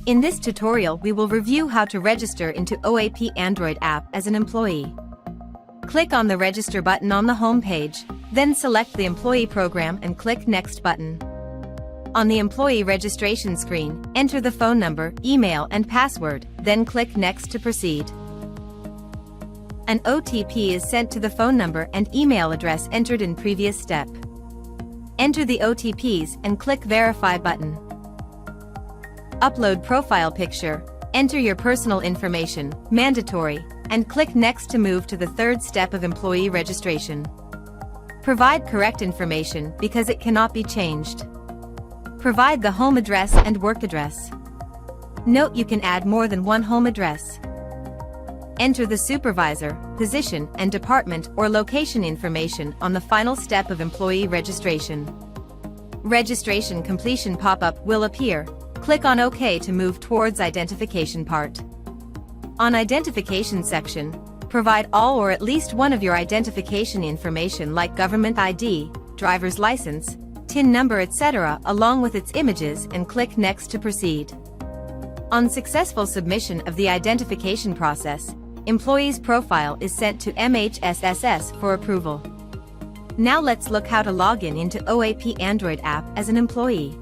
In this tutorial we will review how to register into OAP Android app as an employee. Click on the Register button on the home page, then select the Employee program and click Next button. On the employee registration screen, enter the phone number, email and password, then click Next to proceed. An OTP is sent to the phone number and email address entered in previous step. Enter the OTPs and click Verify button. Upload profile picture, enter your personal information, mandatory, and click Next to move to the third step of employee registration. Provide correct information because it cannot be changed. Provide the home address and work address. Note you can add more than one home address. Enter the supervisor, position and department or location information on the final step of employee registration. Registration completion pop-up will appear. Click on OK to move towards identification part. On identification section, provide all or at least one of your identification information like government ID, driver's license, TIN number etc. along with its images and click Next to proceed. On successful submission of the identification process, employee's profile is sent to MHSSS for approval. Now let's look how to log in into OAP Android app as an employee.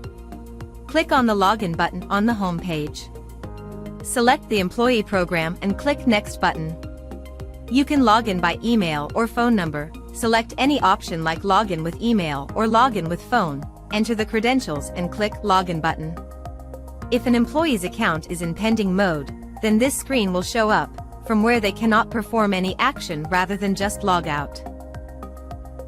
Click on the Login button on the home page. Select the Employee program and click Next button. You can log in by email or phone number. Select any option like Login with email or Login with phone, enter the credentials and click Login button. If an employee's account is in pending mode, then this screen will show up, from where they cannot perform any action rather than just log out.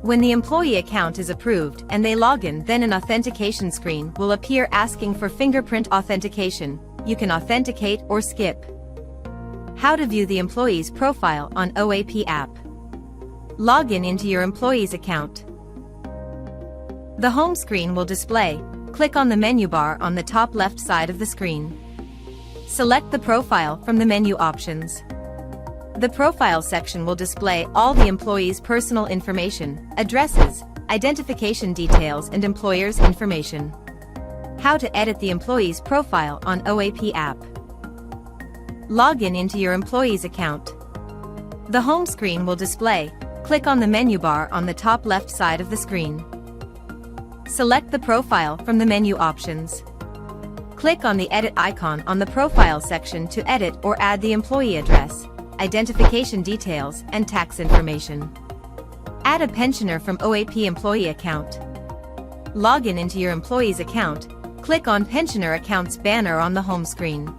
When the employee account is approved and they log in, then an authentication screen will appear asking for fingerprint authentication. You can authenticate or skip. How to view the employee's profile on OAP app. Log in into your employee's account. The home screen will display. Click on the menu bar on the top left side of the screen. Select the profile from the menu options. The profile section will display all the employee's personal information, addresses, identification details and employer's information. How to edit the employee's profile on OAP app. Log in into your employee's account. The home screen will display. Click on the menu bar on the top left side of the screen. Select the profile from the menu options. Click on the edit icon on the profile section to edit or add the employee address, identification details, and tax information. Add a pensioner from OAP employee account. Log in into your employee's account. Click on Pensioner Accounts banner on the home screen.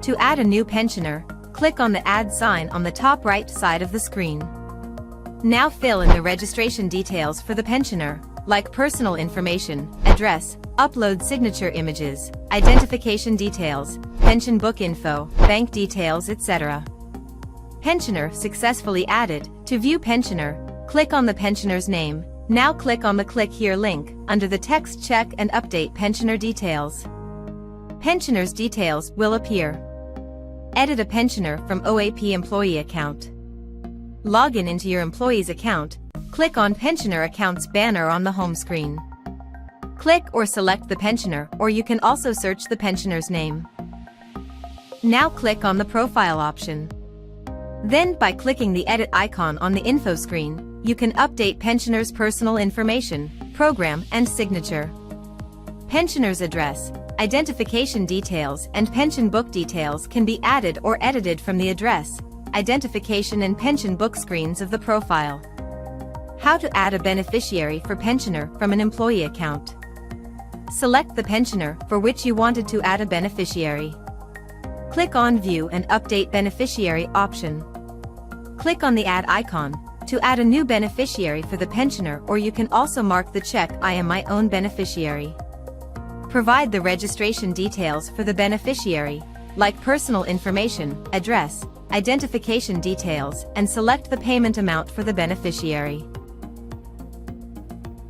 To add a new pensioner, click on the Add sign on the top right side of the screen. Now fill in the registration details for the pensioner, like personal information, address, upload signature images, identification details, pension book info, bank details, etc. Pensioner successfully added. To view pensioner, click on the pensioner's name. Now click on the Click Here link under the text. Check and update pensioner details. Pensioner's details will appear. Edit a pensioner from OAP employee account. Log in into your employee's account. Click on Pensioner Accounts banner on the home screen. Click or select the pensioner, or you can also search the pensioner's name. Now click on the profile option. Then by clicking the edit icon on the info screen, you can update pensioner's personal information, program and signature. Pensioner's address, identification details and pension book details can be added or edited from the address, identification and pension book screens of the profile. How to add a beneficiary for pensioner from an employee account. Select the pensioner for which you wanted to add a beneficiary. Click on View and Update Beneficiary option. Click on the Add icon to add a new beneficiary for the pensioner, or you can also mark the check I am my own beneficiary. Provide the registration details for the beneficiary, like personal information, address, identification details, and select the payment amount for the beneficiary.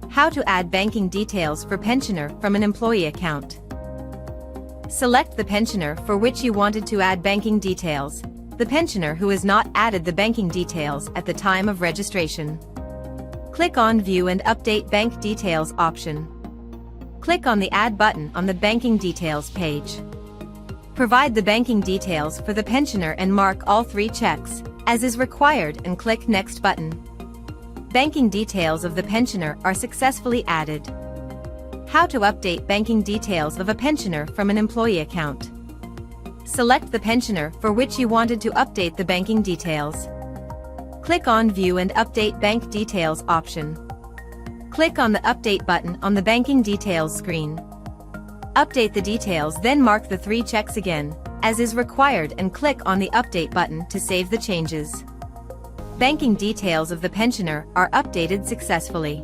How to add banking details for pensioner from an employee account. Select the pensioner for which you wanted to add banking details, the pensioner who has not added the banking details at the time of registration. Click on View and Update Bank Details option. Click on the Add button on the Banking Details page. Provide the banking details for the pensioner and mark all 3 checks, as is required, and click Next button. Banking details of the pensioner are successfully added. How to update banking details of a pensioner from an employee account. Select the pensioner for which you wanted to update the banking details. Click on View and Update Bank Details option. Click on the Update button on the banking details screen. Update the details, then mark the 3 checks again, as is required, and click on the Update button to save the changes. Banking details of the pensioner are updated successfully.